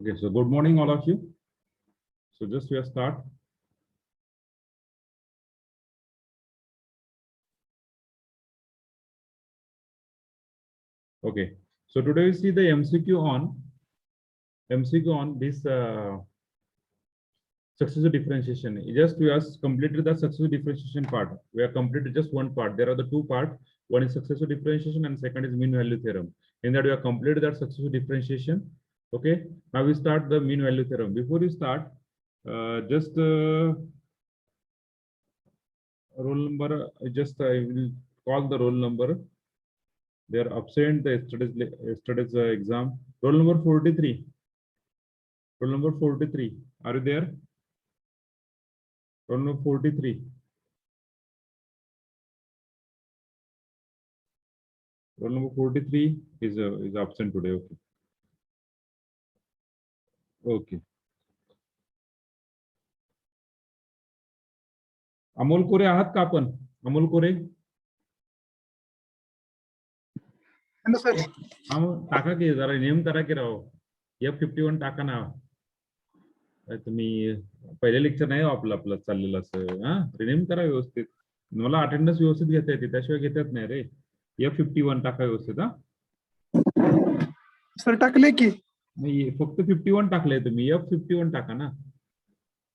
Okay, so good morning, all of you. So just we start. Okay, so today we see the MCQ on this successive differentiation. Just we have completed the successive differentiation part. We have completed just one part. There are the two parts. One is successive differentiation and second is mean value theorem. In that we have completed that successive differentiation. Okay, now we start the mean value theorem. Before we start, just roll number. I will call the roll number. They are absent the yesterday's exam. Roll number 43. Roll number 43. Are you there? Roll number 43. Roll number 43 is absent today. Okay. Okay. Amol कोरे आहात का आपण? अमोल कोरे? Hello sir. टाका की जरा name करा की राव. F51 टाका ना. तुम्ही पहिले लेक्चर नाही आपलं चाललेलं असं. हा, रिनेम करा व्यवस्थित. मला अटेंडन्स व्यवस्थित घेता येते, त्याशिवाय घेतात नाही रे. F51 टाका व्यवस्थित. हा सर टाकले की नाही, फक्त 51 टाकलंय तुम्ही. F51 टाका ना.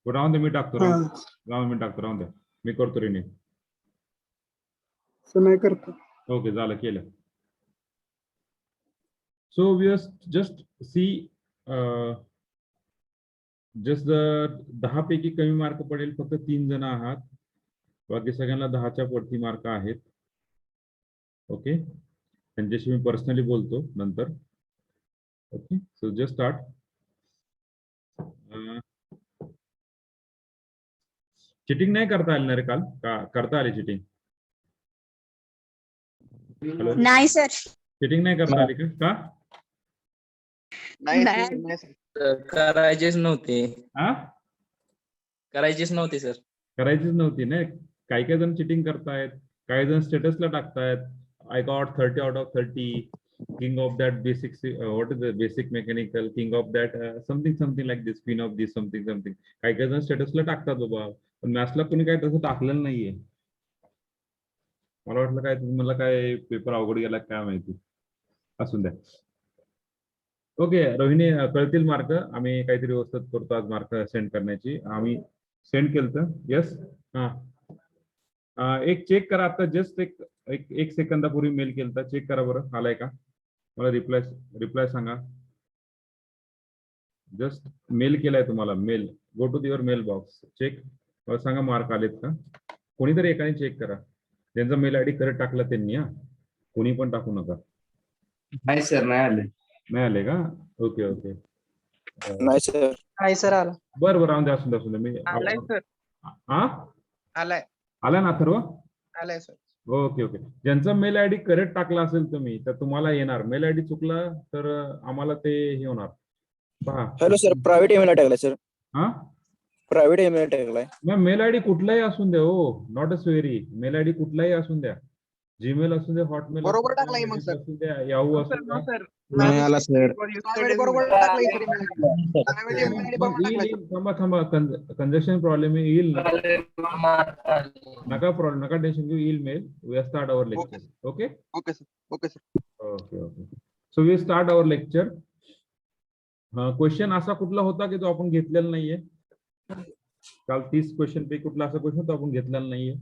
राहून दे, मी टाकतो. राहून द्या, मी करतो रिनेम. नाही करतो. ओके, झालं, केलं. So we just see just 10 पैकी कमी मार्क पडेल, फक्त 3 जण आहात, बाकी सगळ्यांना 10च्या वरती मार्क आहेत. ओके, त्यांच्याशी मी पर्सनली बोलतो नंतर. Okay, so just start. Cheating नाही करता आली ना रे काल? का करता आली चिटिंग? नाही सर. चिटिंग नाही करता आली का? करायचेच नव्हते. हा, करायचेच नव्हते सर. करायचीच नव्हती ना. काही काही जण चिटिंग करतायत, काही जण स्टेटसला टाकतायत, I got 30 out of 30, king of that basic, what is the basic mechanical, king of that something like this, queen of this, something. काही काही जण स्टेटसला टाकतात बाबा, पण मॅथ्सला कोणी काही तसं टाकलेलं नाहीये. मला वाटलं काय मला काय पेपर अवघड गेला काय माहिती. असून द्या. ओके रोहिणी, कळतील मार्क. आम्ही काहीतरी व्यवस्थित करतो आज मार्क सेंड करण्याची. आम्ही सेंड केलं. यस. हा, एक चेक करा. आता जस्ट एक सेकंदापूर्वी मेल केलता. चेक करा बरं, आलाय का? मला रिप्लाय सांगा. जस्ट मेल केलाय तुम्हाला. Mail, go to your mail box, check. मला सांगा मार्क आलेत का? कोणीतरी एकाने चेक करा. त्यांचा मेल आयडी करेक्ट टाकला त्यांनी. हा, कोणी पण टाकू नका. नाही सर, नाही आले. नाही आले का? ओके. नाही सर. नाही सर आला. बरं राहून द्या, असून द्या. मी सर. हा, आला ना सर्व? आलाय सर. ओके. ज्यांचा मेल आयडी करेक्ट टाकला असेल तुम्ही, तर तुम्हाला येणार. मेल आयडी चुकला तर आम्हाला ते हे होणार. पहा. हॅलो सर, प्रायव्हेट ईमेल टाकलाय सर. हा, प्रायव्हेट ईमेल टाकलाय. मग मेल आयडी कुठलाही असून द्या. हो, not a query. Mail ID कुठलाही असून द्या. जीमेल असू द्या, हॉटमेल बरोबर टाकलाय मग सर. असू द्या, याहू असू द्या. नाही आला सर. बरोबर टाकलाय थांबा. कंजक्शन प्रॉब्लेम येईल. नका प्रॉब्लेम, नका टेन्शन घेऊ. येईल mail. We start our lecture. Okay. Okay sir. So we start our lecture. Question असा कुठला होता की तो आपण घेतलेला नाहीये? काल 30 क्वेश्चन पैकी कुठला असा क्वेश्चन तो आपण घेतलेला नाहीये?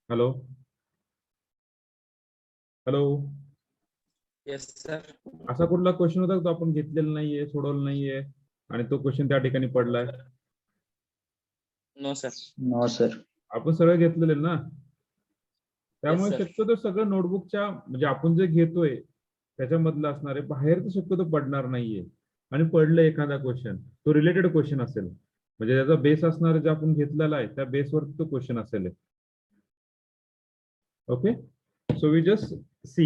हॅलो. Yes sir. असा कुठला क्वेश्चन होता तो आपण घेतलेला नाहीये, सोडवलं नाहीये, आणि तो क्वेश्चन त्या ठिकाणी पडलाय? No sir. No sir. आपण सगळं घेतलेले ना. त्यामुळे Yes, sir. शक्यतो सगळं नोटबुकच्या, म्हणजे आपण जे घेतोय त्याच्यामधलं असणार आहे. बाहेर तर शक्यतो पडणार नाहीये. आणि पडलं एखादा क्वेश्चन, तो रिलेटेड क्वेश्चन असेल, म्हणजे त्याचा बेस असणार जे आपण घेतलेला आहे त्या बेसवर तो क्वेश्चन असेल. Okay, so we just see.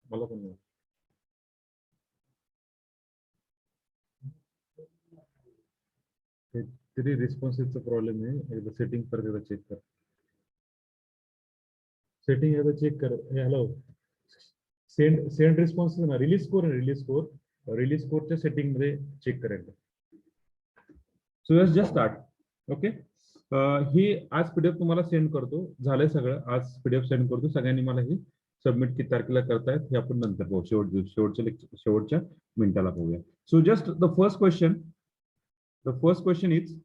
मला पण तरी रिस्पॉन्सिव्हचा प्रॉब्लेम आहे. एकदा सेटिंग परत एकदा चेक कर. सेटिंग एकदा चेक कर. हॅलो. सेंड रिस्पॉन्स रिलीज स्कोरच्या सेटिंग मध्ये चेक करायचं. So let's just start. Okay, ही आज पीडीएफ तुम्हाला सेंड करतो. झालंय सगळं, आज पीडीएफ सेंड करतो. सगळ्यांनी मला ही सबमिट किती तारखेला करतायत हे आपण नंतर पाहू, शेवटच्या मिनिटाला पाहूया. So just the first question is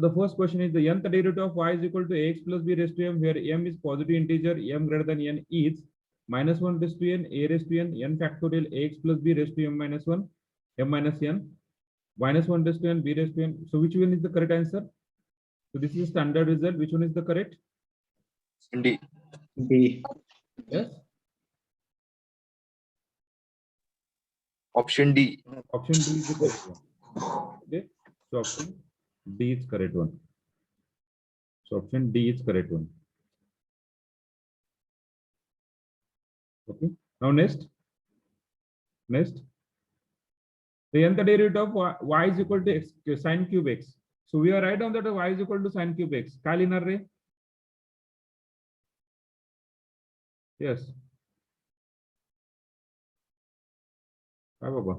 the first question is the nth derivative of y is equal to ax plus b raised to m, where m is positive integer, m greater than n is minus 1 raised to n, a raised to n factorial, ax plus b raised to m minus 1, m minus n, minus 1 raised to n, b raised to n. So which one is the correct answer? So this is the standard result. Which one is the correct? D. B. Yes. Option D. Option D is the correct one. Okay. So option D is correct one. So option D is correct one. Okay. Now next. The nth derivative of y is equal to x sine cube x. So we are write down that y is equal to sine cube x. काय लिहिणार रे? Yes. काय बाबा?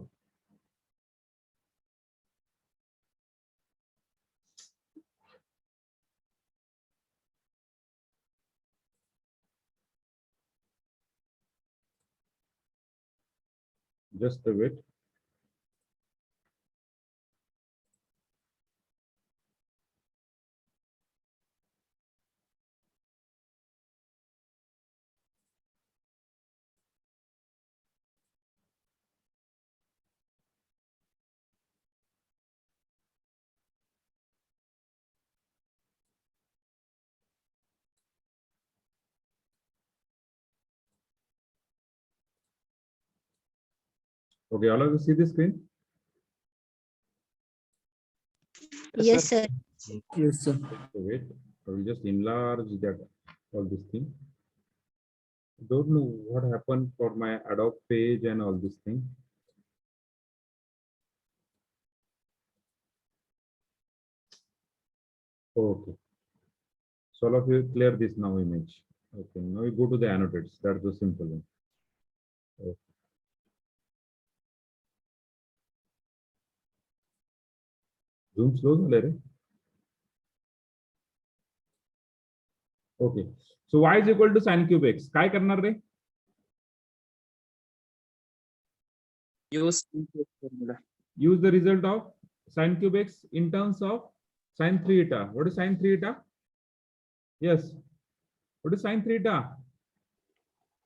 Just a wait. Okay, all of you see the screen? Yes, sir. Yes, sir. So wait, I will just enlarge that all this thing. Don't know what happened for my Adobe page and all this thing. Okay. So all of you clear this now image. Okay, now we go to the annotates. That's the simple one. Okay. Zoom slow झालंय रे. Okay. So y is equal to sine cube x. काय करणार रे? Use formula. Use the result of sine cube x in terms of sine 3 eta. What is sine 3 eta? Yes. What is sine 3 eta?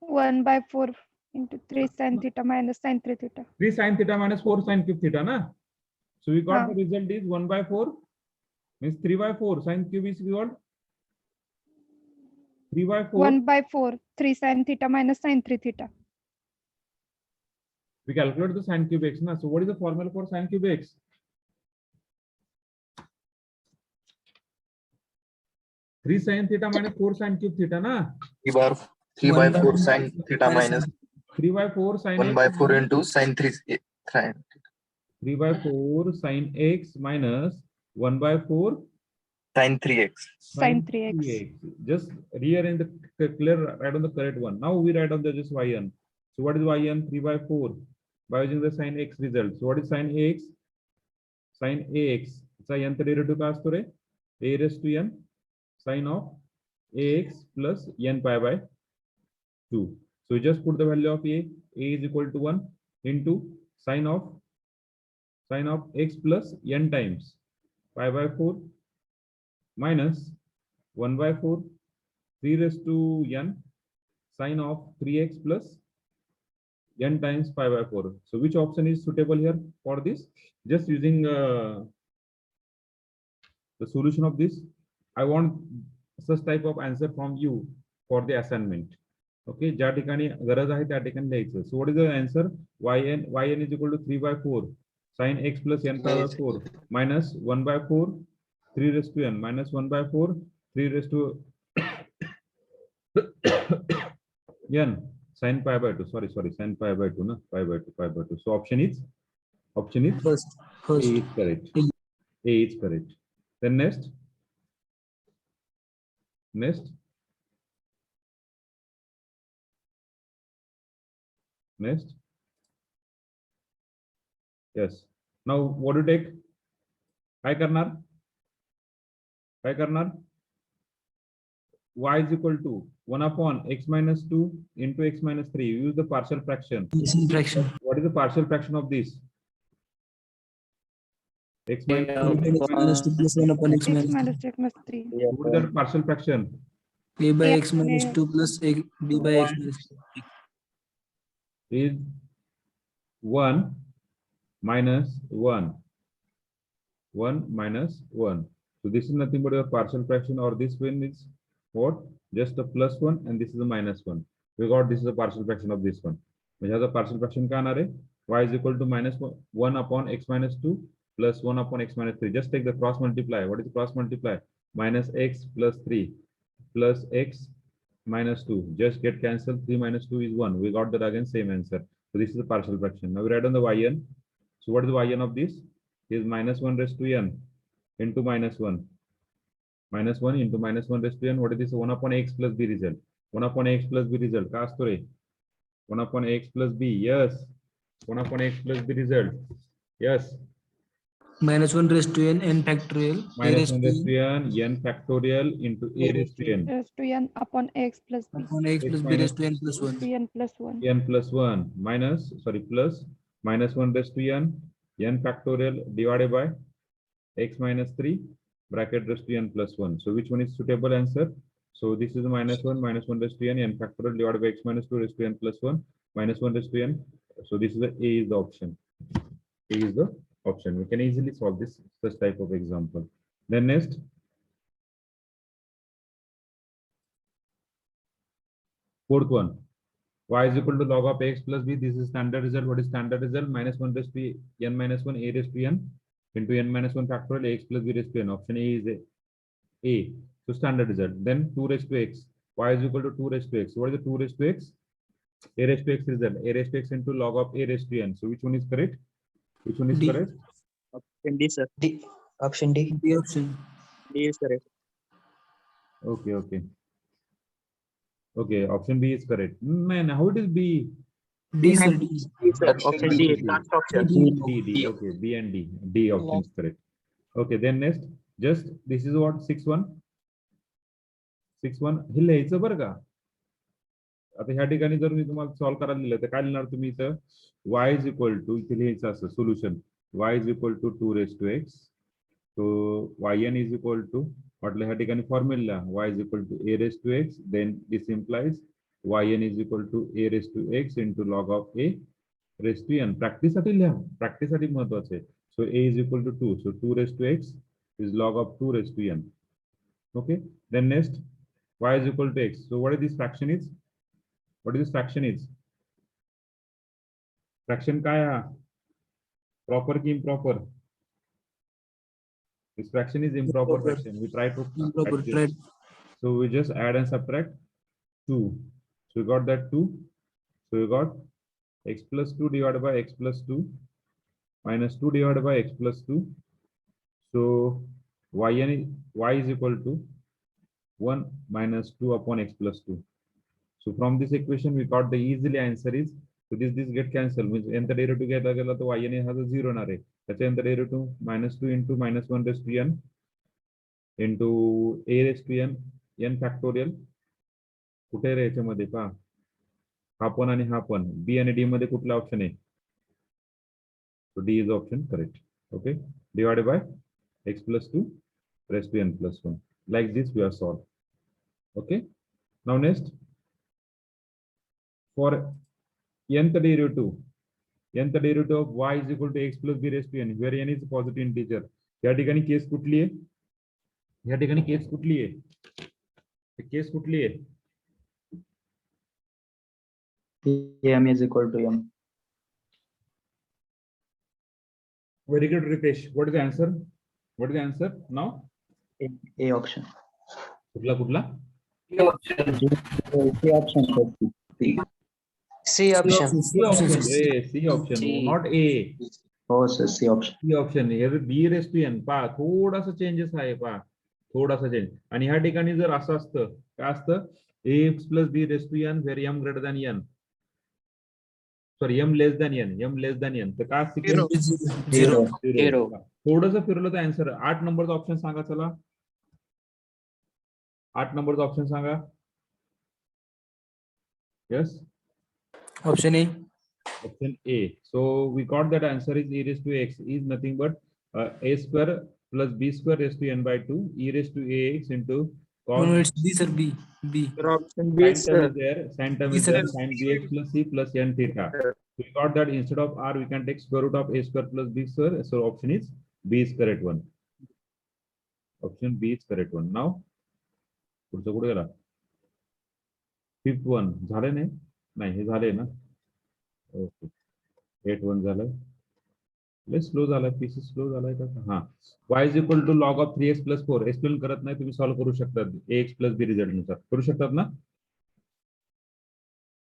1/4 into 3 sin theta minus sin 3 theta. 3 sine theta minus 4 sine cube theta, na? So we got हाँ. the result is 1/4 means 3/4 sine cube is equal 3/4. 1/4 3 sin theta minus sin 3 theta. We calculate the sine cube x, na? So what is the formula for sine cube x? Three sine theta minus 4 sine cube theta, na? 3/4 sin theta minus 3/4 sine 1/4 into sin 3 sin 3/4 sine x minus 1/4 sin 3x. Sin 3x. Just rearrange the clear, write on the correct one. Now we write on the just yn. So what is yn? 3/4 by using the sin x result. So what is sin ax? Sin ax. चा nth derivative का असतो रे? A raised to n sin of ax plus n pi by 2. So we just put the value of a is equal to 1 into sin of x plus n times pi by 4 minus 1/4 3 raised to n sin of 3x plus n times pi by 4. So which option is suitable here for this? Just using the solution of this, I want such type of answer from you for the assignment. Okay, ज्या ठिकाणी गरज आहे त्या ठिकाणी द्यायचं. So what is the answer? yn is equal to 3/4 sin x plus n pi by 4 minus 1/4 3 raised to n minus 1/4 3 raised to n sin pi by 2. Sorry, sin pi by 2, na? Pi by 2. So option is First. A is correct. A is correct. Then next. Next. Next. Yes. Now what do you take? काय करणार? काय करणार? Y is equal to 1 upon x minus 2 into x minus 3. Use the partial fraction. Missing fraction. What is the partial fraction of this? X minus Yeah. 2 into X minus 2 plus 1 upon x X minus minus X minus 3. What is that partial fraction? a by Yeah, x minus yeah. 2 plus b by x minus 2. Is 1 minus 1. 1 minus 1. So this is nothing but a partial fraction, or this one is what? Just a plus 1 and this is a minus 1. We got this is a partial fraction of this one. Which has a partial fraction का आना रे? Y is equal to minus 1 upon x minus 2 plus 1 upon x minus 3. Just take the cross multiply. What is the cross multiply? Minus x plus 3 plus x minus 2. Just get cancelled. 3 minus 2 is 1. We got that again same answer. So this is the partial fraction. Now we write on the yn. So what is the yn of this? Is minus 1 raised to n into minus 1. Minus 1 into minus 1 raised to n. What is this? 1 upon x plus b result. 1 upon x plus b result. Ka asतो रे? 1 upon x plus b. Yes. 1 upon x plus b result. Yes. Minus 1 raised to n factorial. Minus 1 raised to n factorial into a raised to n. Raised to n upon x plus b. upon x plus b raised to n plus 1. n plus 1. n plus 1 minus, sorry, plus minus 1 raised to n factorial divided by x minus 3 bracket raised to n plus 1. So which one is suitable answer? So this is minus 1 raised to n factorial divided by x minus 2 raised to n plus 1 minus 1 raised to n. So this is the A is the option. A is the option. We can easily solve this such type of example. Then next. Fourth one. Y is equal to log of x plus b. This is standard result. What is standard result? Minus 1 raised to n minus 1 a raised to n into n minus 1 factorial x plus b raised to n. Option A is A. So standard result. Then 2 raised to x. Y is equal to 2 raised to x. So what is the 2 raised to x? A raised to x result. A raised to x into log of a raised to n. So which one is correct? Which one is D. correct? Option D, sir. D. Option D. D option. D is correct. Okay, okay. Okay, option B is correct. Man, how it is B? D sir. D. D, sir. Option D is last option. D. Okay, B and D. D option is correct. Okay, then next, just this is what 6-1. 6-1 हे लिहायचं बरं का. आता ह्या ठिकाणी जर मी तुम्हाला solve करायला दिलं तर काय लिहिणार तुम्ही इथं y is equal to इथे लिहायचं असं solution y is equal to 2 raised to x. So yn is equal to म्हटलं ह्या ठिकाणी formula y is equal to a raised to x, then this implies yn is equal to a raised to x into log of a raised to n. Practice साठी लिहा, practice साठी महत्वाचं आहे. So a is equal to 2, so 2 raised to x is log of 2 raised to n. Okay, then next y is equal to x. So what is this fraction is? What is this fraction is? Fraction काय हा? Proper की improper? This fraction is improper fraction. We try to Improper. adjust. Right. So we just add and subtract 2. So we got that 2. So we got x plus 2 divided by x plus 2 minus 2 divided by x plus 2. So y is equal to 1 minus 2 upon x plus 2. So from this equation we got the easily answer is, so this get cancelled, means nth derivative घेतला गेला तो yn has a 0 होणार आहे. त्याचा nth derivative minus 2 into minus 1 raised to n into a raised to n factorial. कुठे रे याच्यामध्ये पहा, हा पण आणि हा पण, b आणि d मध्ये कुठला ऑप्शन आहे? So D is the option correct. Okay, divided by x plus 2 raised to n plus 1. Like this we are solved. Okay, now next, for nth derivative of y is equal to x plus b raised to n, where n is a positive integer. या ठिकाणी case कुठली आहे? या ठिकाणी case कुठली आहे? Case कुठली आहे? m is equal to m. Very good, Ritesh. What is the answer? What is the answer now? A option. कुठला कुठला? C option. C option. C option. C option. C. Not A. Oh, sir, C option. C option. Here B raised to n. पहा थोडासा changes आहे पहा. थोडासा change. आणि ह्या ठिकाणी जर असं असतं काय असतं ax plus b raise to n where m greater than n, sorry m less than n, m less than n, तर काय Zero. Zero. Zero. थोडंसं फिरलं तर आन्सर. 8 नंबरचा ऑप्शन सांगा चला. 8 नंबरचा option Sanga. Yes, Option A. option A. So we got that answer is e raised to x is nothing but a square plus b square raised to n by 2 e raised to ax into No, cos. no, it's B, sir. B. B. Sir, option B, Sin term sir. is there, sin term B, is sir. there, sin bx plus c plus n theta. We got that instead of r we can take square root of a square plus b square. So option is B is correct one. Option B is correct one. Now पुढचं कुठे गेला? Fifth one झाले नाही हे झाले ना. Okay 8 1 झालं. लय slow झालाय पीसी, स्लो झालाय का? हा y is equal to log of 3x plus 4. Explain करत नाही, तुम्ही सॉल्व्ह करू शकता ax प्लस b रिझल्ट नुसार करू शकतात ना.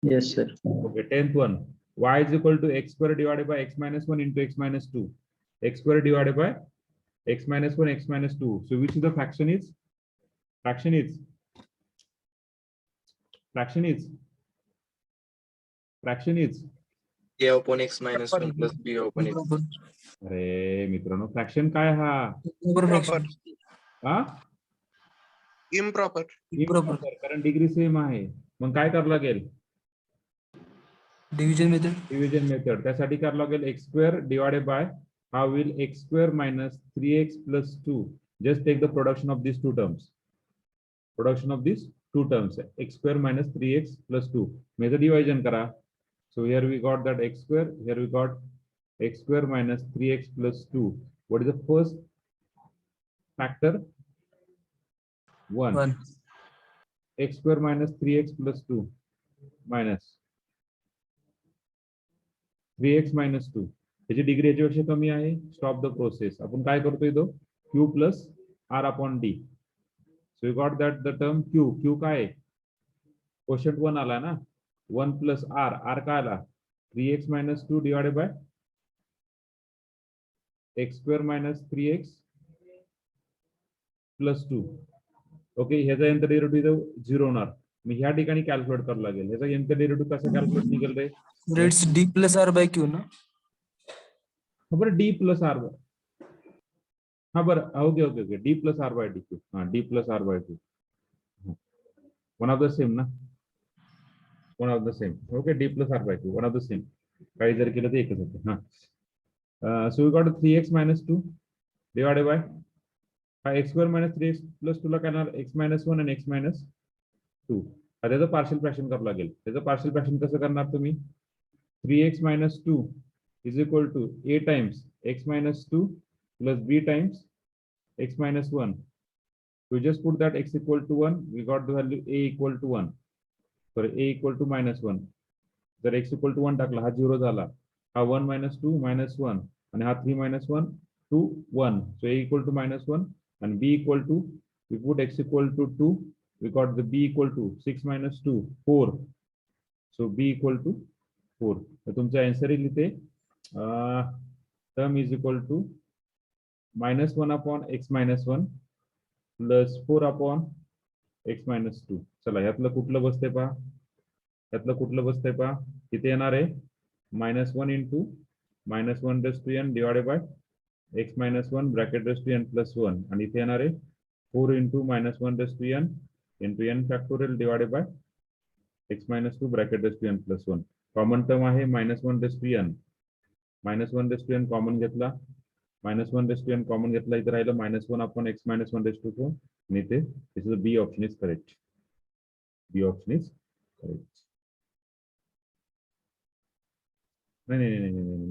Yes, sir. Okay, 10th one. Y is equal to x square divided by x minus 1 into x minus 2. X square divided by x minus 1, x minus 2. So which is the fraction is? Fraction is? Fraction is? Fraction is? A upon x minus 1 plus b upon x. Improper. अरे मित्रांनो fraction काय हा? Improper fraction. हा Improper. Improper. कारण degree same आहे. मग काय करावं लागेल? Division method. Division method. त्यासाठी करावं लागेल x square divided by how will x square minus 3x plus 2. Just take the production of these two terms. Production of these two terms. X square minus 3x plus 2. Major division करा. So here we got that x square. Here we got x square minus 3x plus 2. What is the first factor? 1. 1. X square minus 3x plus 2 minus 3x minus 2. त्याची degree याच्यापेक्षा कमी आहे. Stop the process. आपण काय करतोय तो q plus r upon d. So you got that the term q. q काय quotient 1 आला ना. 1 प्लस r. r काय आला 3x minus 2 divided by x square minus 3x plus 2. Okay ह्याचा नंतर डेरिव्हेटिव्ह 0 होणार. मी ह्या ठिकाणी कॅल्क्युलेट करावं लागेल. ह्याचा नंतर डेरिव्हेटिव्ह कसा कॅल्क्युलेट निघेल रे? It's D plus R by Q, no? बरं डी प्लस आर. हा बरं okay okay okay D plus R by D Q. हा D plus R by Q. One of the same ना. One of the same. Okay D plus R by Q one of the same. काही जर केलं तर एकच होतं. हा so we got 3x minus 2 divided by x square minus 3x plus 2 ला काय येणार x minus 1 आणि x minus 2. त्याचं पार्शियल फ्रॅक्शन करावं लागेल. त्याचं पार्शियल फ्रॅक्शन कसं करणार तुम्ही? 3x minus 2 is equal to a times x minus 2 plus b times x minus 1. We just put that x equal to 1. We got the value a equal to 1. Sorry, a equal to minus 1. जर x equal to 1 टाकला हा 0 झाला. हा 1 minus 2 minus 1 आणि हा 3 minus 1 2 1. So a equal to minus 1 and b equal to, we put x equal to 2. We got the b equal to 6 minus 2 4. So b equal to 4. तर तुमचा answer येईल इथे term is equal to minus 1 upon x minus 1 plus 4 upon x minus 2. चला यातलं कुठलं बसतंय पहा. यातलं कुठलं बसतंय पहा. किती येणार आहे minus 1 into minus 1 raised to n divided by x minus 1 bracket raised to n plus 1 आणि इथे येणार आहे 4 into minus 1 raised to n into n factorial divided by x minus 2 bracket raised to n plus 1. Common term आहे minus 1 raised to n. minus 1 raised to n common घेतला. minus 1 raised to n common घेतला. इथे राहिलं minus 1 upon x minus 1 raised to 4 आणि इथे this is the B option is correct. B option is correct. No,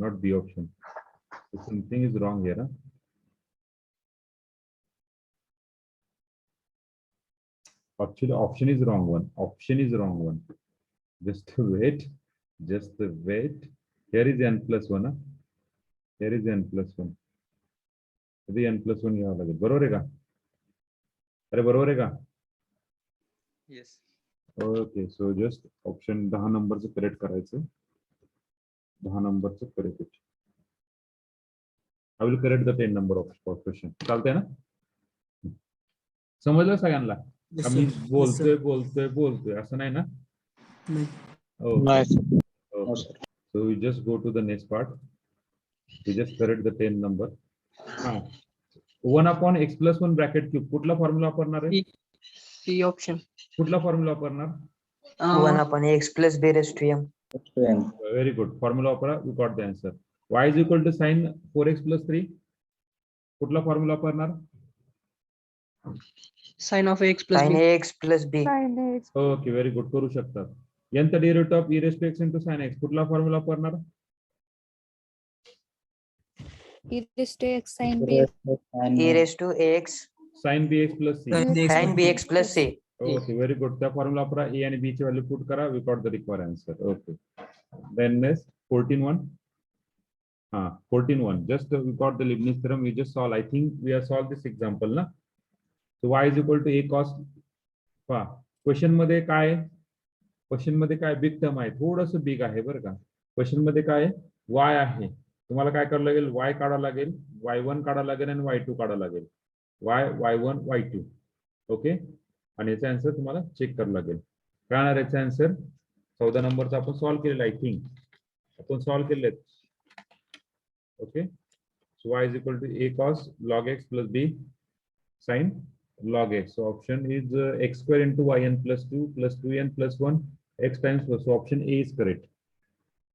not B option. Something is wrong here. Huh? Actually, option is wrong one. Option is wrong one. Just wait. Just wait. Here is n plus 1. Huh? Here is n plus 1. The n plus 1 घ्यावं लागेल. बरोबर आहे का? अरे बरोबर आहे का? Yes. Okay, so just option 10 नंबरचं करेक्ट करायचं. 10 नंबरचं correct. I will correct the 10 number of question. चालतंय ना? समजलं सगळ्यांना Yes, आम्ही sir. Yes, बोलतोय sir. बोलतोय बोलतोय असं नाही ना नाही. Okay No, okay sir. so we just go to the next part we just correct the 10 number हा 1/x plus 1 bracket cube कुठला फॉर्म्युला वापरणार आहे C option. कुठला फॉर्म्युला वापरणार 1/x plus b raised to m. To M. Very good formula वापरा we got the answer y is equal to sine 4x plus 3 कुठला formula वापरणार Sin of x plus Sin b. ax plus b. Sin x okay very good करू शकतात nth derivative of e raised to x into sin x कुठला formula वापरणार e raised to x sin b And e raised to ax sin bx plus c Sin x sin bx plus c. Okay very good त्या formula वापरा A आणि B ची value put करा we got the required answer okay then next 14-1 हा 14-1 just we got the Leibniz theorem we just solve I think we are solve this example ना सो y is equal to a cos पहा question मध्ये काय question मध्ये काय big term आहे थोडस बिग आहे बरं का क्वेश्चन मध्ये काय y आहे तुम्हाला काय करावं लागेल y काढावं लागेल y1 काढावं लागेल आणि y2 काढावं लागेल y1 y2 ओके आणि याचा आन्सर तुम्हाला चेक करावं लागेल काय येणार याचा आन्सर 14 नंबरचा आपण सॉल्व्ह केलेला आय थिंक आपण सॉल्व्ह केले okay so y is equal to a cos log x plus b sin log x so option is x square into yn plus 2 plus 2n plus 1 x times 4 so option a is correct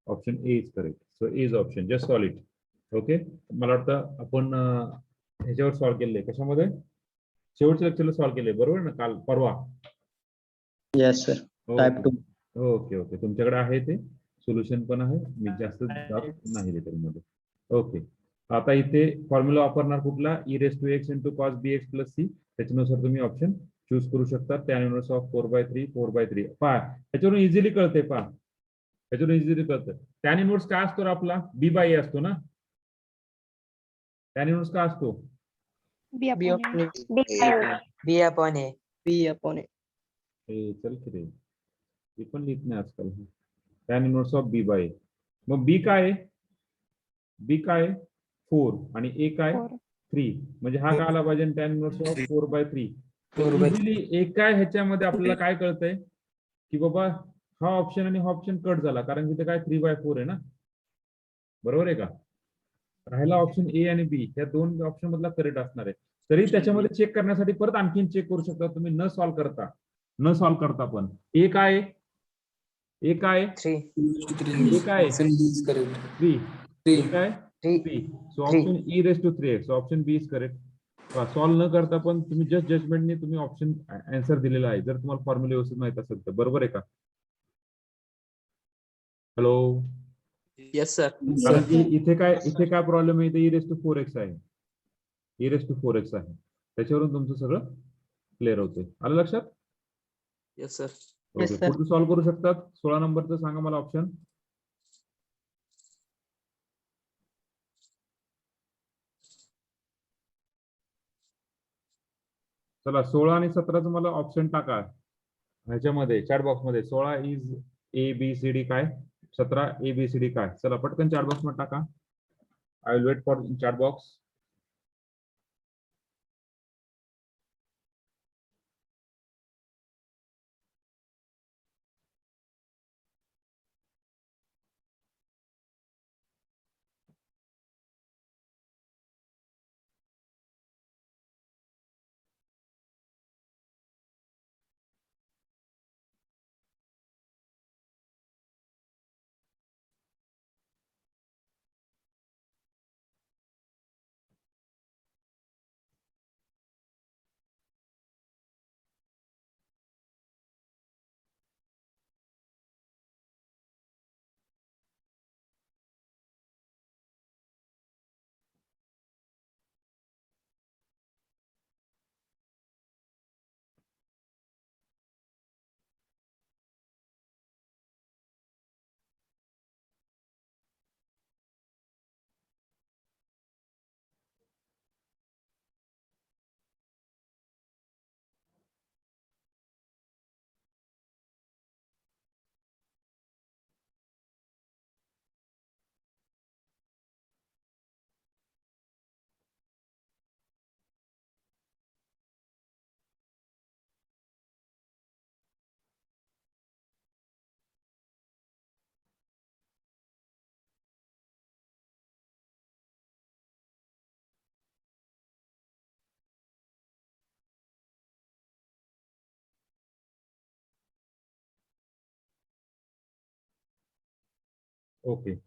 option a is correct so a is option just solve it okay मला वाटतं आपण ह्याच्यावर solve केले कशामध्ये शेवटच्या लेक्चरला solve केले बरोबर ना काल परवा yes, sir. Type 2. Okay okay तुमच्याकडे आहे ते सोल्युशन पण आहे मी जास्त जात नाही त्याच्यामध्ये ओके आता इथे फॉर्म्युला वापरणार कुठला e raised to x into cos bx plus c त्याच्यानुसार तुम्ही ऑप्शन चूज करू शकता tan inverse of 4/3 4/3 पहा त्याच्यावरून इझिली कळते पहा त्याच्यावरून इझिली कळतं tan inverse काय असतो रे आपला b by a असतो ना tan inverse काय असतो b B upon a upon a. b upon a. B upon a. हे चल की रे हे पण लिहित नाही आजकाल tan inverse of b by a mug b काय आहे b काय 4 आणि a काय 4 3 म्हणजे हा काय आला पाहिजे tan inverse of 4/3 4/3. इझिली एका ह्याच्यामध्ये आपल्याला काय कळतंय की बाबा हा ऑप्शन आणि हा ऑप्शन कट झाला कारण की ते काय 3/4 आहे ना बरोबर आहे का राहिला ऑप्शन ए आणि बी या दोन ऑप्शन मधला करेक्ट असणार आहे तरी त्याच्यामध्ये चेक करण्यासाठी परत आणखीन चेक करू शकता तुम्ही न सॉल्व्ह करता पण ए काय ए काय 3. हे काय? Option B is correct. 3 3. काय 3. 3 so Three. Option e raised to 3x so option b is correct solve न करता पण तुम्ही जस्ट जजमेंटने तुम्ही ऑप्शन आन्सर दिलेला आहे जर तुम्हाला फॉर्म्युला व्यवस्थित माहित असेल तर बरोबर आहे का हॅलो Yes, sir. कारण की इथे काय प्रॉब्लेम आहे इथे e raised to 4x आहे e raised to 4x आहे त्याच्यावरून तुमचं सगळं क्लिअर होतंय आलं लक्षात Yes, sir. ओके पुढचं सॉल्व्ह करू शकतात 16 नंबरचं सांगा मला ऑप्शन चला 16 आणि 17चं मला ऑप्शन टाका ह्याच्यामध्ये चॅट बॉक्स मध्ये 16 is a b c d काय 17 ए बी सी डी काय चला पटकन चॅट बॉक्स मध्ये टाका I will wait for chat box Okay.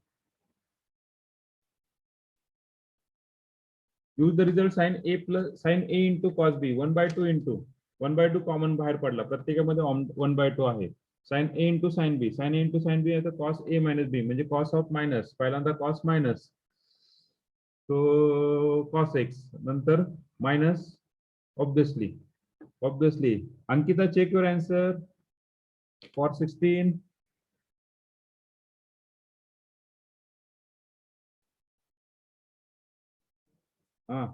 Use the result sin A into cos B 1/2 into 1/2 common बाहेर पडला प्रत्येकामध्ये 1/2 आहे. sin A into sin B आहे तर cos A minus B म्हणजे cos of minus पहिल्यांदा cos minus तो cos x नंतर minus obviously Ankita, check your answer for 16. हा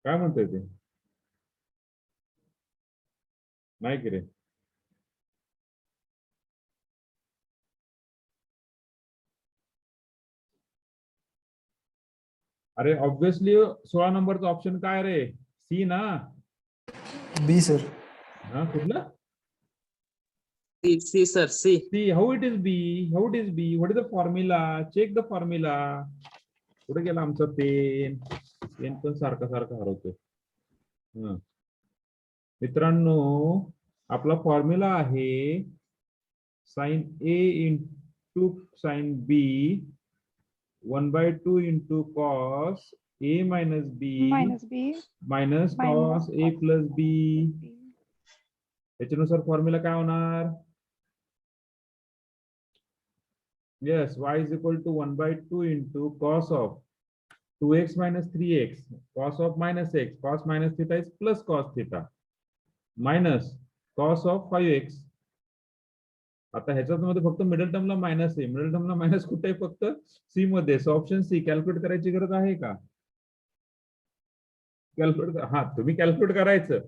काय म्हणतोय ते नाही की रे अरे ऑब्विसली 16 नंबरचा ऑप्शन काय रे सी ना बी सर. हा कुठला C, sir, C. C how it is b what is the formula check the formula कुठे गेला आमचा पेन पण सारखा हरवतोय मित्रांनो आपला फॉर्म्युला आहे sine A into sine B 1/2 into cos A minus B minus B minus cos A plus B त्याच्यानुसार formula काय होणार yes y is equal to 1/2 into cos of 2x minus 3x cos of minus x cos minus theta is plus cos theta minus cos of 5x आता ह्याच्यामध्ये फक्त middle टर्मला minus आहे middle टर्मला minus कुठे आहे फक्त सी मध्ये सो ऑप्शन सी कॅल्क्युलेट करायची गरज आहे का कॅल्क्युलेट हा तुम्ही कॅल्क्युलेट करायचं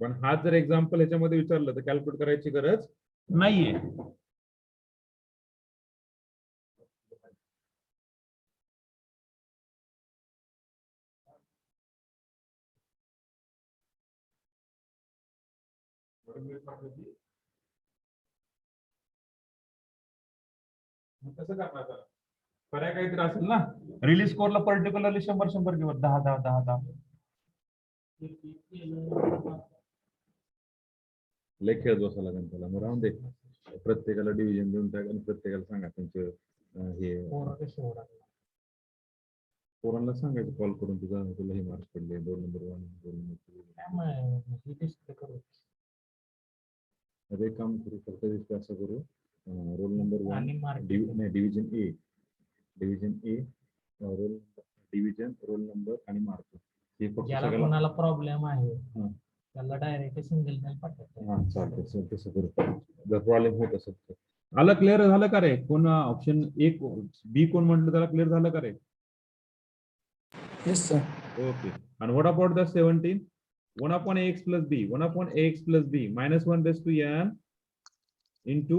पण हा जर एक्झाम्पल ह्याच्यामध्ये विचारलं तर कॅल्क्युलेट करायची गरज नाहीये कसं करणार पर्याय काहीतरी असेल ना रिलीज स्कोरला पर्टिक्युलरली 100 घेऊ 10 लय खेळ बसायला लागेल त्याला मग राहून दे प्रत्येकाला डिव्हिजन देऊन टाक आणि प्रत्येकाला सांगा त्यांचे हे पोरांना सांगायचं कॉल करून तुला हे मार्क्स पडले 2 नंबर 1 2 नंबर अरे काम करू फक्त असं करू रोल नंबर 1 डिव्हिजन ए रोल नंबर आणि मार्क हे फक्त कोणाला प्रॉब्लेम आहे त्याला डायरेक्ट सिंगल मेल पाठवतो हा चालतंय तसं करू जर प्रॉब्लेम होत असेल तर आलं क्लिअर झालं का रे कोण ऑप्शन एक बी कोण म्हटलं त्याला क्लिअर झालं का रे yes sir. Okay and what about the 17 1 upon ax plus b 1 upon ax plus b minus 1 raised to n into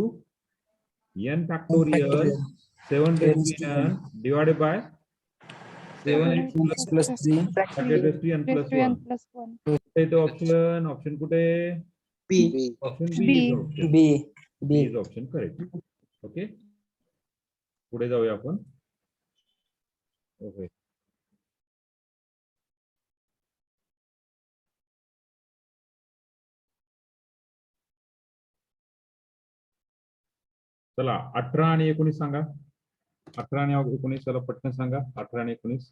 n factorial 7 raised to n divided by 7x Plus 3. raised to n plus 1 plus 1 कुठे तो option कुठे B. Option B. B option B. B B. Is option correct okay पुढे जाऊया आपण okay चला 18 आणि 19 सांगा 18 आणि 19 चला पटकन सांगा 18 आणि 19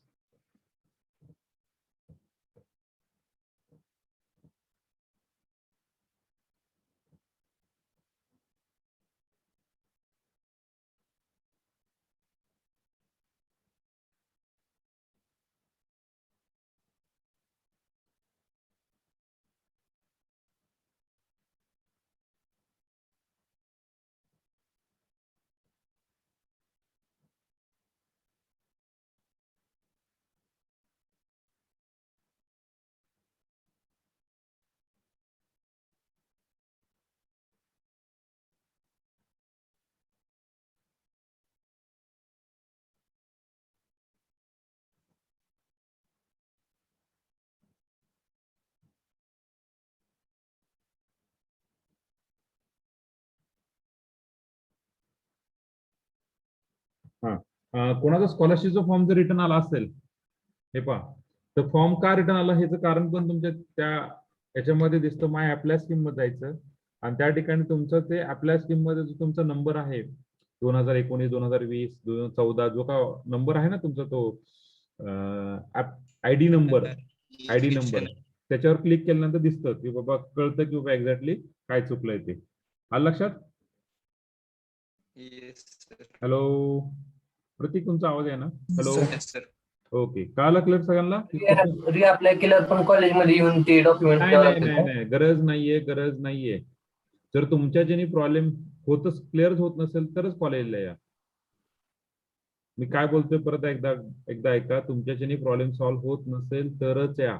कोणाचा स्कॉलरशिपचा फॉर्म जर रिटर्न आला असेल हे पहा तर फॉर्म का रिटर्न आला ह्याचं कारण पण तुमच्या त्या याच्यामध्ये दिसतं माय अप्लाय स्कीम मध्ये जायचं आणि त्या ठिकाणी तुमचं ते अप्लाय स्कीम मध्ये जो तुमचा नंबर आहे 2019 2020 2014 जो का नंबर आहे ना तुमचा तो आयडी नंबर त्याच्यावर क्लिक केल्यानंतर दिसतं की बाबा कळतं की बाबा एक्झॅक्टली काय चुकलंय ते. आलं लक्षात? Yes, sir. हॅलो प्रतीक तुमचा आवाज आहे ना? Hello Yes, sir. ओके कळालं क्लिअर सगळ्यांना? अप्लाय केल्यावर पण कॉलेजमध्ये येऊन ते डॉक्युमेंट नाही गरज नाहीये. जर तुमच्या ज्याने प्रॉब्लेम होतच क्लिअर होत नसेल तरच कॉलेजला या. मी काय बोलतोय परत एकदा ऐका. तुमच्या ज्याने प्रॉब्लेम सॉल्व्ह होत नसेल तरच या.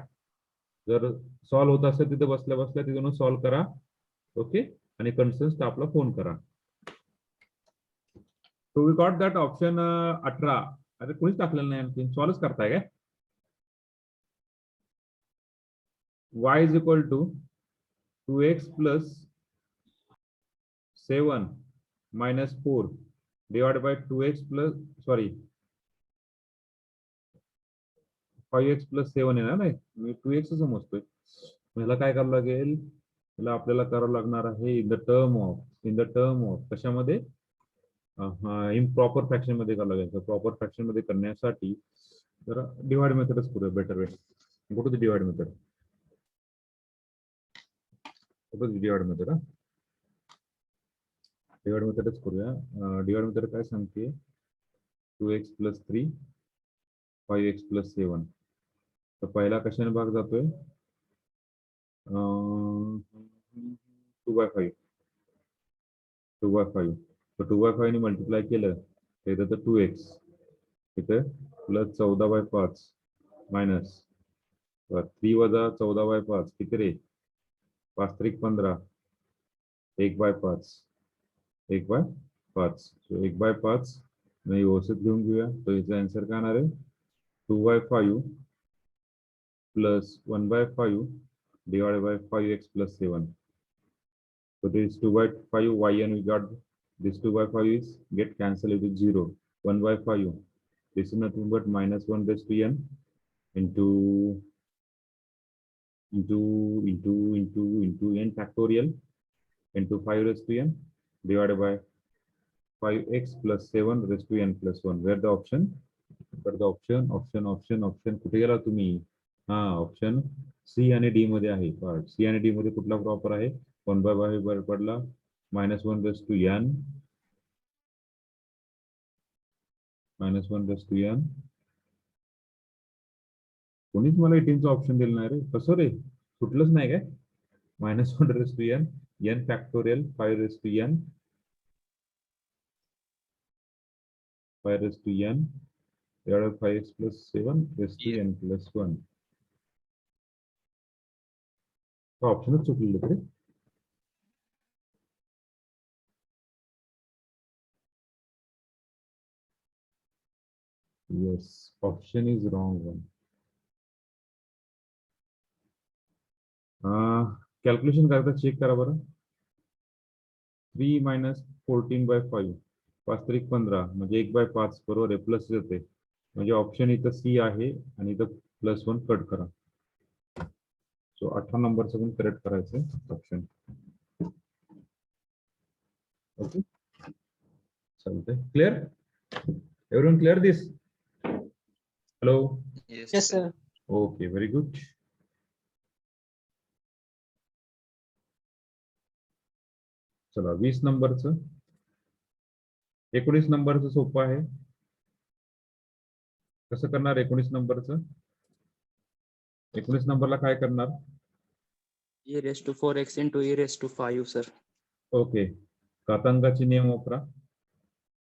जर सॉल्व्ह होत असेल तिथे बसल्या बसल्या तिथून सॉल्व्ह करा. ओके आणि कन्सर्न स्टाफला फोन करा. So we got that option 18. अरे कोणीच टाकलेलं नाही आणखी सॉल्व्ह करताय काय? y is equal to 2x plus 7 minus 4 divided by 2x plus 5x plus 7 आहे ना. नाही मी 2x समजतोय. मला काय करावं लागेल? मला आपल्याला करावं लागणार आहे इन द टर्म ऑफ कशामध्ये इम्प्रॉपर फ्रॅक्शन मध्ये करावं लागेल. प्रॉपर फ्रॅक्शन मध्ये करण्यासाठी जरा डिवाइड मेथडच करूया. Better way go to the divide method. Divide method मेथडच करूया. डिवाइड मेथड काय सांगते? 2x plus 3 5x plus 7. तर पहिला कशाने भाग जातोय? 2/5. तर 2/5 ने मल्टिप्लाय केलं तर इथं 2x इथे प्लस 14/5 मायनस 3 वजा 14/5 किती रे? 5 त्रिक 15 1/5 सो 1/5 मी व्यवस्थित लिहून घेऊया. तर याचा आन्सर काय येणार आहे? 2/5 plus 1/5 divided by 5x plus 7. So this 2/5 yn we got this 2/5 is get cancelled with 0. 1/5 this is nothing but minus 1 raised to n into n factorial into 5 raised to n divided by 5x plus 7 raised to n plus 1. Where the option कुठे गेला तुम्ही? हा option C आणि D मध्ये आहे. सी आणि D मध्ये कुठला प्रॉपर आहे? 1/5 पडला -1 raised to n कोणीच मला 18 चा ऑप्शन दिला नाही रे. कसं रे सुटलंच नाही काय? -1 raised to n n factorial 5 raised to n 5 raised to n divided by 5x plus 7 raised to n plus 1. ऑप्शनच चुकलेलं रे. Yes, option is wrong one. Calculation करता चेक करा बरं. 3 minus 14/5 5 त्रिक 15 म्हणजे 1/5 बरोबर आहे. प्लस येते म्हणजे ऑप्शन इथं सी आहे आणि इथं +1 कट करा. सो 18 नंबरचं पण करेक्ट करायचं ऑप्शन. ओके चालतंय. Clear everyone? Clear this? Hello Yes, yes sir. Sir. Okay very good. चला 20 नंबरचं 19 नंबरचं सोपं आहे. कसं करणार 19 नंबरचं? 19 नंबरला काय करणार? e raised to 4x into e raised to 5 sir. Okay घातांकाची नियम वापरा.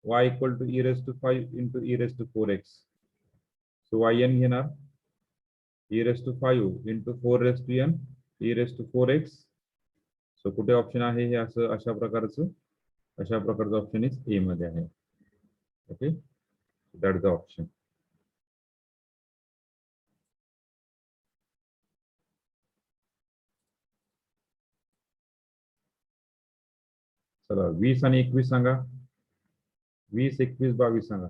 y equal to e raised to 5 into e raised to 4x. So yn घेणार e raised to 5 into 4 raised to n e raised to 4x. सो कुठे option आहे हे असं अशा प्रकारचं option is a मध्ये आहे. Okay that is the option. चला 20 आणि 21 सांगा. 20 21 22 सांगा.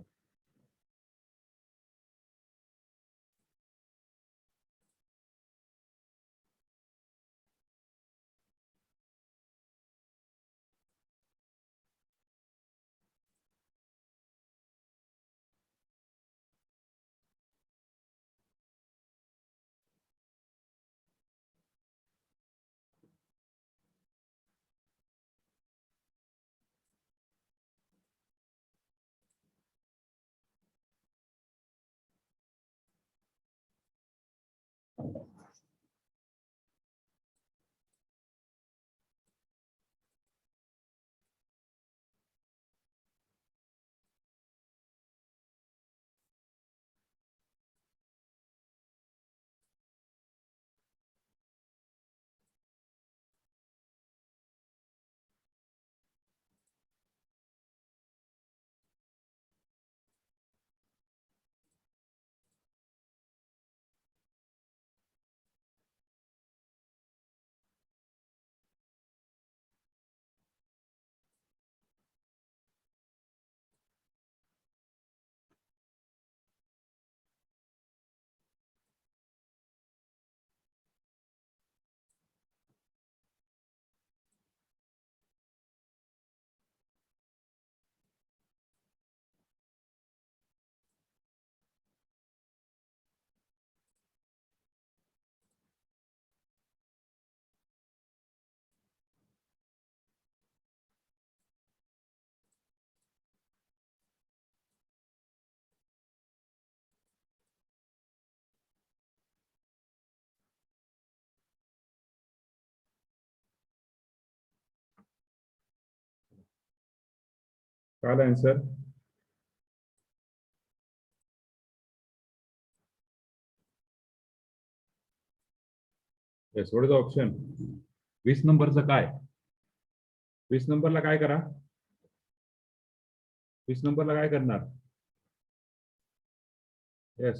काय answer? Yes, what is the option? 20 नंबरचं काय? 20 नंबरला काय करा? 20 नंबरला काय करणार? येस,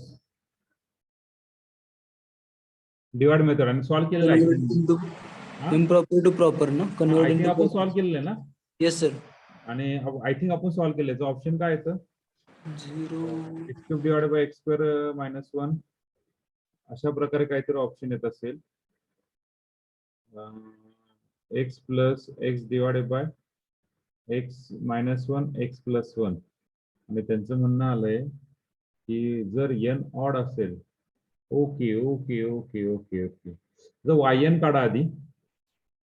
डिवाइड मेथड आणि सॉल्व्ह केलेलं आहे. इम्प्रॉपर टू प्रॉपर ना आय कन्वर्ट थिंक इनटू आपण सॉल्व्ह केलेलं आहे ना. Yes sir. आणि आय थिंक आपण सॉल्व्ह केलं. ऑप्शन काय येतं? 0 x³ divided by x² minus 1 अशा प्रकारे काहीतरी ऑप्शन येत असेल. x plus x divided by x minus 1 x plus 1 आणि त्यांचं म्हणणं आलंय की जर n ऑड असेल. Okay okay okay okay okay. जर yn काढा आधी,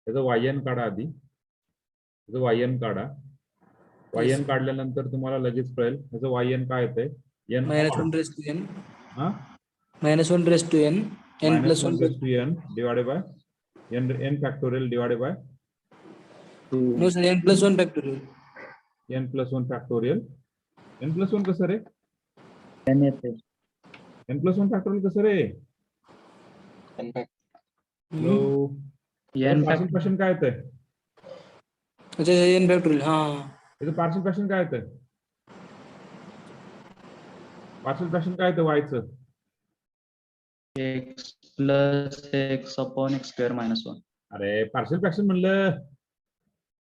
त्याचं yn काढा आधी, त्याचं yn काढा. yn काढल्यानंतर तुम्हाला लगेच कळेल त्याचं yn काय येतंय. n -1 raised to n हा -1 raised to n n plus 1 raised to n divided by n factorial divided by no sir n plus 1 factorial. n plus 1 factorial. n plus 1 कसं रे? n येते. n plus 1 factorial कसं रे? Hello, n partial fraction काय येतंय? अच्छा n factorial हा. त्याचं पार्शियल फ्रॅक्शन काय येतंय? पार्शियल फ्रॅक्शन काय येतं y चं? x plus x upon x square minus 1. अरे पार्शियल फ्रॅक्शन म्हणलं,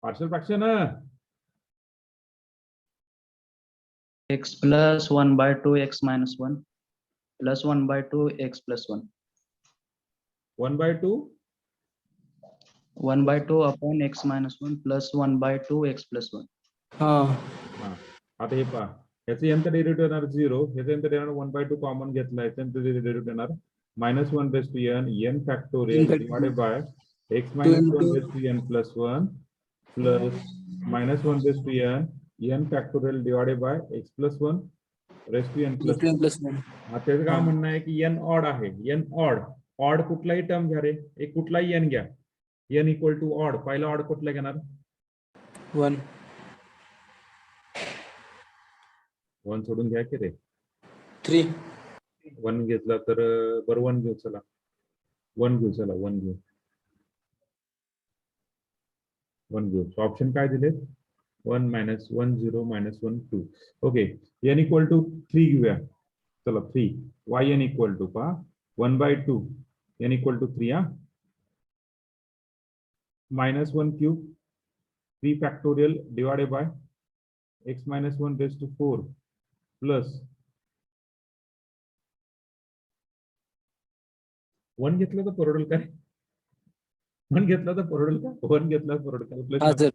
partial fraction x plus 1 by 2 x minus 1 plus 1 by 2 x plus 1. 1/2 1 by 2 upon x minus 1 plus 1 by 2 x plus 1. हा हा. आता हे पहा, याचं nth डेरिव्हेटिव्ह येणार 0, ह्याचं nth डेरिव्हेटिव्ह 1/2 कॉमन घेतलाय, nth डेरिव्हेटिव्ह येणार -1 raised to n factorial divided by x minus 1 raised to n plus 1 plus -1 raised to n factorial divided by x plus 1 raised to n plus 1. plus 1 हा, त्याचं काय म्हणणं आहे की n odd आहे. n odd कुठलाही term घ्या रे, एक कुठलाही n घ्या. n इक्वल टू ऑड, पहिला ऑड कुठला घेणार? 1 1 सोडून घ्या की रे. 3 1 घेतला तर बरं 1 घेऊ. चला 1 घेऊ. चला 1 घेऊ. 1 घेऊ. ऑप्शन काय दिले? 1 minus 1 0 minus 1 2. Okay, n equal to 3 घेऊया. चला 3 yn इक्वल टू पहा 1/2 n इक्वल टू 3 हा -1 cube 3 factorial divided by x minus 1 raised to 4 plus 1 घेतलं तर परवडेल काय? 1 घेतला तर परवडेल का? 1 घेतला तर परवडेल. हा, सर.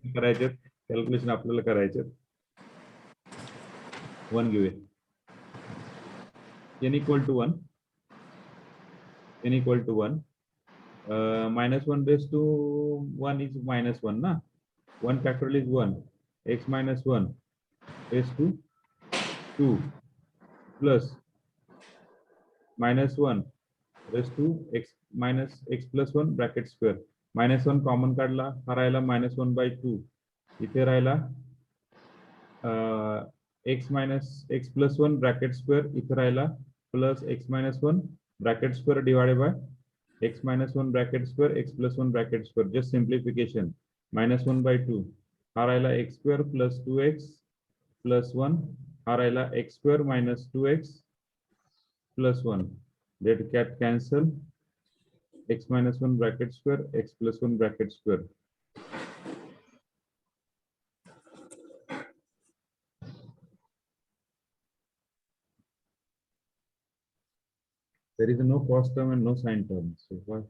कॅल्क्युलेशन आपल्याला करायचे. 1 घेऊया. n equal to 1 n equal to 1 -1 raised to 1 is -1 ना. 1 factorial is 1 x minus 1 raised to 2 plus -1 raised to x minus x plus 1 bracket square. -1 common काढला, हा राहिला -1/2. इथे राहिला x minus x plus 1 bracket square. इथे राहिला plus x minus 1 bracket square divided by x minus 1 bracket square x plus 1 bracket square. Just simplification. -1/2. हा राहिला x square plus 2x plus 1. हा राहिला x square minus 2x plus 1. That get cancel. X minus 1 bracket square x plus 1 bracket square. There is no cos term and no sin term. So what?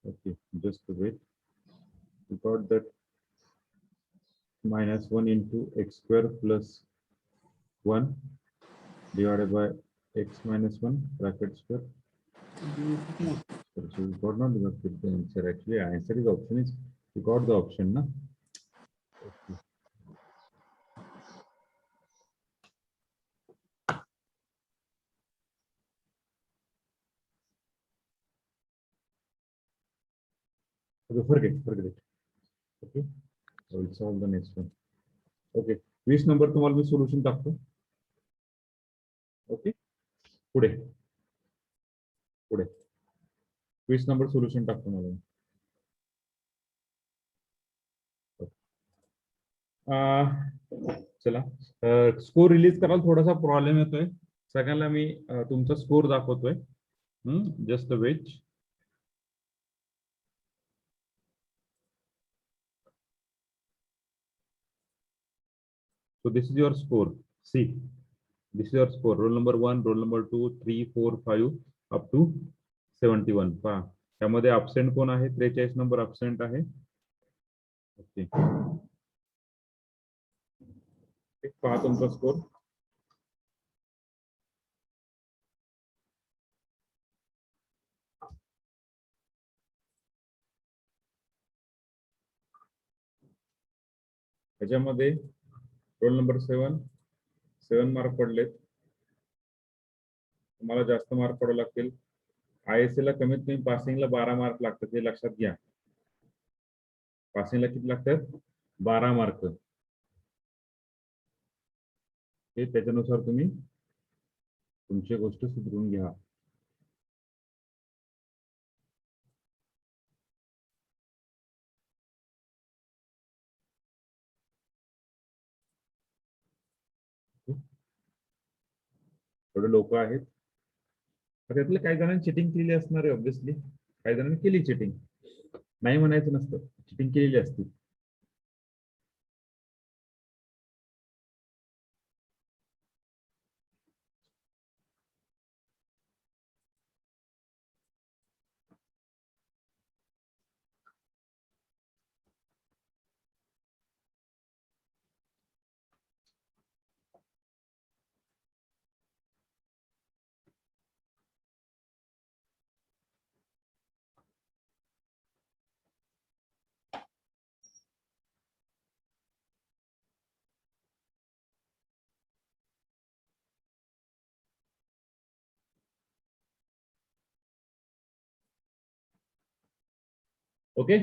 Okay, just wait. We got that -1 into x square plus 1 divided by x minus 1 bracket square. So we got not the answer. Actually, answer is option is we got the option, na? Okay. Okay, forget it. Okay, I will solve the next one. Okay, 20 number तुम्हाला मी solution टाकतो. Okay, पुढे 20 number solution टाकतो मला. चला, score release करायला थोडासा problem येतोय. सगळ्यांना मी तुमचा स्कोर दाखवतोय. Just wait. So this is your score. See, this is your score. Roll number 1, roll number 2, 3, 4, 5 up to 71. पहा, त्यामध्ये absent कोण आहे? 43 नंबर absent आहे. ओके, पहा तुमचा स्कोर. त्याच्यामध्ये रोल नंबर 7 मार्क पडलेत. तुम्हाला जास्त मार्क पडावे लागतील. ISA ला कमीत कमी पासिंगला 12 मार्क लागतात, हे लक्षात घ्या. पासिंगला किती लागतात? 12 मार्क. हे त्याच्यानुसार तुम्ही तुमची गोष्ट सुधारून घ्या. थोडे लोक आहेत, त्यातले काही जणांनी चिटिंग केलेली असणार आहे. ऑब्विसली काही जणांनी केली चिटिंग, नाही म्हणायचं नसतं, चिटिंग केलेली असती. ओके,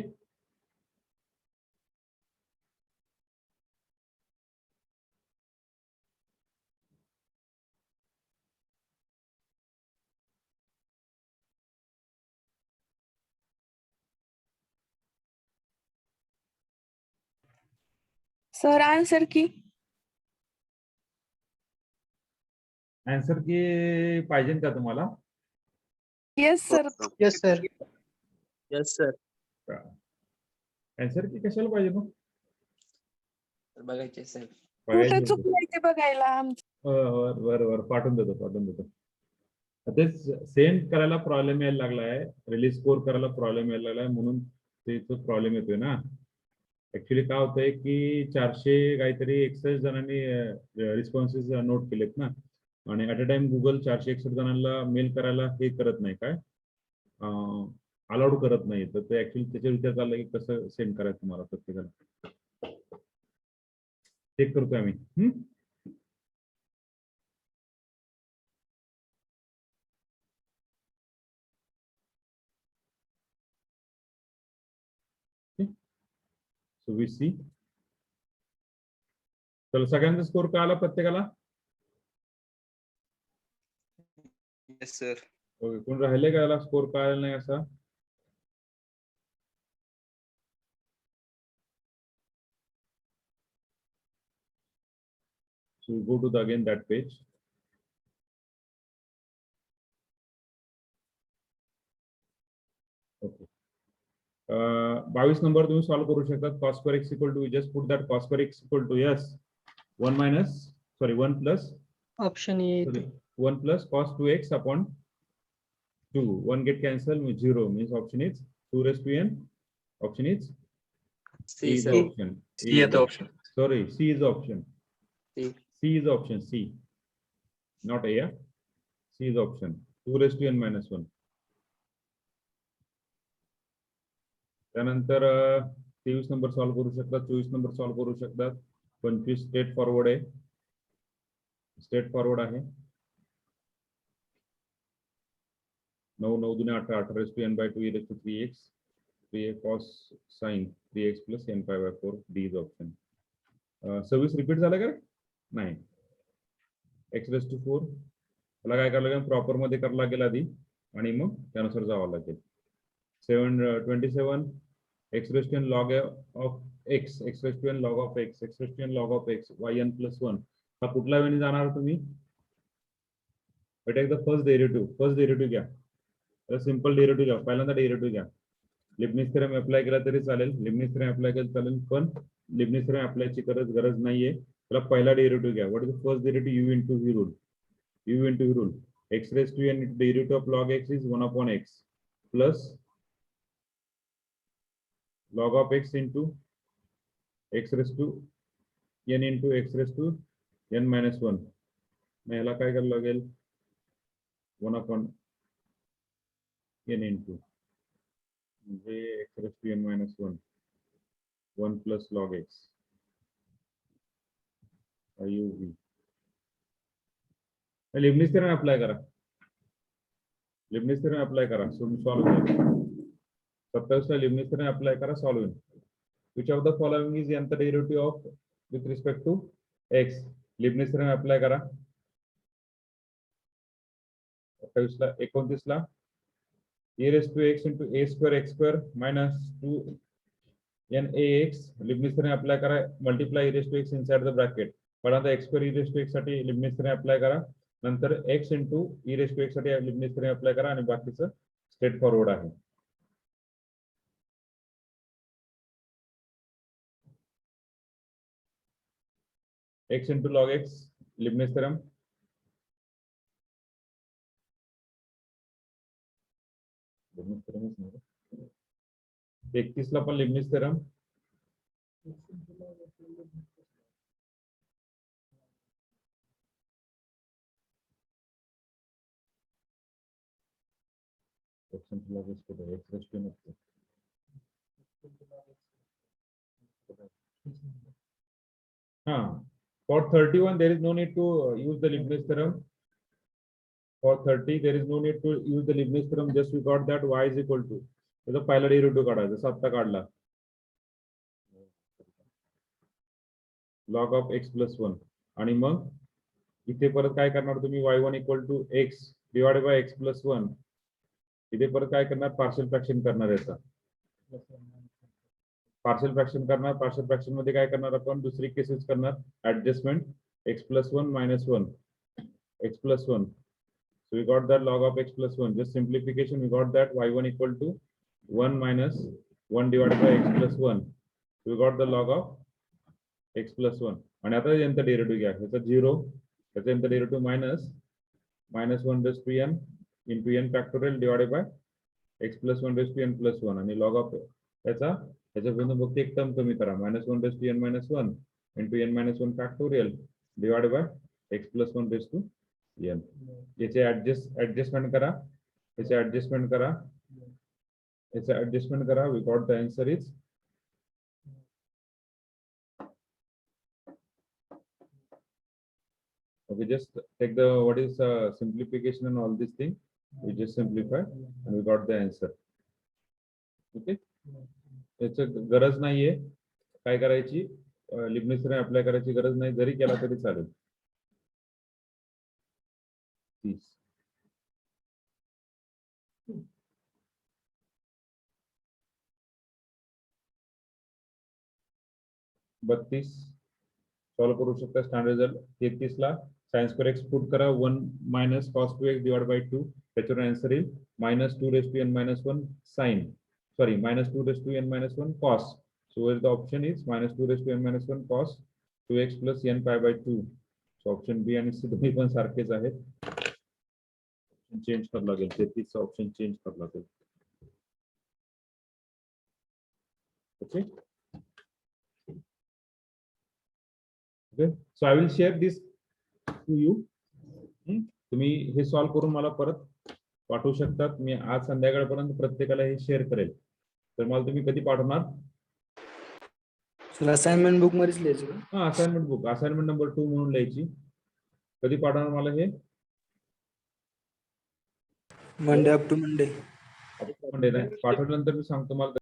सर आंसर की आन्सर की पाहिजे का तुम्हाला? Yes sir. Yes, sir. Yes, sir. Answer की कशाला पाहिजे मग? बघायचे सर. कुठं चुकलंय ते बघायला आमचं. बर, पाठवून देतो. तेच सेंड करायला प्रॉब्लेम यायला लागलाय, रिलीज स्कोर करायला प्रॉब्लेम यायला लागलाय, म्हणून ते प्रॉब्लेम येतोय ना. ऍक्च्युली काय होतंय की 400 काहीतरी 61 जणांनी रिस्पॉन्सेस नोट केलेत ना, आणि ऍट अ टाइम गुगल 461 जणांना मेल करायला हे करत नाही, काय अलाउड करत नाही. तर ते ऍक्च्युली त्याच्या विचार चालला की कसं सेंड करायचं तुम्हाला प्रत्येकाला. चेक करतोय आम्ही. सो वी सी. चला, सगळ्यांचा स्कोर कळाला प्रत्येकाला? Yes, sir. ओके, कोण राहिले का याला स्कोर कळायला नाही असा? So go to again that page. Okay. 22 number तुम्ही सॉल्व करू शकता. cos square x equal to, just put that cos square x equal to yes 1 plus Option A. sorry 1 plus cos 2x upon 2. 1 get cancelled, 0 means option is 2 raised to n. Option is C, is sir. the option. C is the option. Sorry, C is the option. C. C is the option. C, not A. Yeah? C is the option. 2 raised to n minus 1. त्यानंतर 23 number solve करू शकतात, 24 number solve करू शकतात. 25 straight forward आहे. Straight forward आहे. 9 9 दुने 18, 18 raised to n by 2 e raised to 3x, 3a cos sin 3x plus n pi by 4. D is option. 26 repeat झालं का रे? नाही. एक्स रेस टू 4 त्याला काय करावं लागेल, प्रॉपर मध्ये करावं लागेल आधी आणि मग त्यानुसार जावं लागेल. 27 x raise to n log of x, x raise to n log of x, x raise to n log of x, yn plus 1 हा कुठल्या वेळी जाणार तुम्ही? टेक द फर्स्ट डेरिव्हेटिव्ह घ्या. तर सिंपल डेरिव्हेटिव्ह घ्या, पहिल्यांदा डेरिव्हेटिव्ह घ्या. लिबनिझ थेरम अप्लाय केला तरी चालेल, लिबनिझ थेरम अप्लाय केलं चालेल, पण लिबनिझ थेरम अप्लायची गरज नाहीये. त्याला पहिला डेरिव्हेटिव्ह घ्या. What is the first derivative? u into v rule. u into v rule. x raised to n derivative of log x is 1 upon x plus log of x into x raised to n into x raised to n minus 1. मग ह्याला काय करावं लागेल? 1 upon n into म्हणजे x raised to n minus 1 1 plus log x uv. Leibniz theorem apply करा. Leibniz theorem apply करा, solve होईल. 27 ला Leibniz theorem apply करा, सॉल्व्ह होईल. Which of the following is nth derivative of with respect to x? Leibniz theorem apply करा. 29 ला e raised to x into a square x square minus 2nax. Leibniz theorem apply करा, multiply e raised to x inside the bracket. पण आता x square e raised to x साठी Leibniz theorem apply करा, नंतर x into e raised to x साठी Leibniz theorem apply करा आणि बाकीचं स्ट्रेट फॉरवर्ड आहे. x into log x Leibniz theorem. Leibniz थेरमच नाही. 31 ला पण Leibniz theorem. For 31 there is no need to use the Leibniz theorem. For 30 there is no need to use the Leibniz theorem. Just we got that y is equal to त्याचा पहिला derivative काढायचा, जसा आता काढला log of x plus 1 आणि मग इथे परत काय करणार तुम्ही? y1 equal to x divided by x plus 1. इथे परत काय करणार? पार्शियल फ्रॅक्शन करणार याचा. पार्शियल फ्रॅक्शन करणार. पार्शियल फ्रॅक्शन मध्ये काय करणार आपण? दुसरी केसेस करणार. Adjustment x plus 1 minus 1 x plus 1. So we got that log of x plus 1. Just simplification, we got that y1 equal to 1 minus 1 divided by x plus 1. So we got the log of x plus 1. आणि आता यांचा derivative घ्या. याचा 0, याचा यांचा derivative minus 1 raised to n into n factorial divided by x plus 1 raised to n plus 1 आणि log of याच्यापर्यंत फक्त एक टर्म कमी करा. -1 raised to n minus 1 into n minus 1 factorial divided by x plus 1 raised to n. याचे adjustment करा, याचे adjustment करा, याचे ऍडजस्टमेंट करा. We got the answer is okay. Just take the what is simplification and all this thing. We just simplify and we got the answer. Okay. याची गरज नाहीये काय करायची, लिबनिझ थेरम अप्लाय करायची गरज नाही, जरी केला तरी चालेल. 32 सॉल्व करू शकता. स्टँडर्ड रिझल्ट 33 ला साइन स्क्वेअर एक्स पुट करा, 1 minus cos 2x divided by 2. त्याच्यावर आन्सर येईल -2 raised to n minus 1 sin, sorry, -2 raised to n minus 1 cos. So where the option is -2 raised to n minus 1 cos 2x plus n pi by 2. So option B आणि C दोन्ही पण सारखेच आहेत. Change करावं लागेल, 33 चा option change करावं लागेल. Okay. Okay, so I will share this to you. तुम्ही हे सॉल्व करून मला परत पाठवू शकतात. मी आज संध्याकाळपर्यंत प्रत्येकाला हे शेअर करेल. तर मला तुम्ही कधी पाठवणार? सर असाइनमेंट बुक मध्येच लिहायचं का? हा, असाइनमेंट बुक, असाइनमेंट नंबर 2 म्हणून लिहायची. कधी पाठवणार मला हे? Monday up to Monday. Monday नाही, पाठवल्यानंतर मी सांगतो मला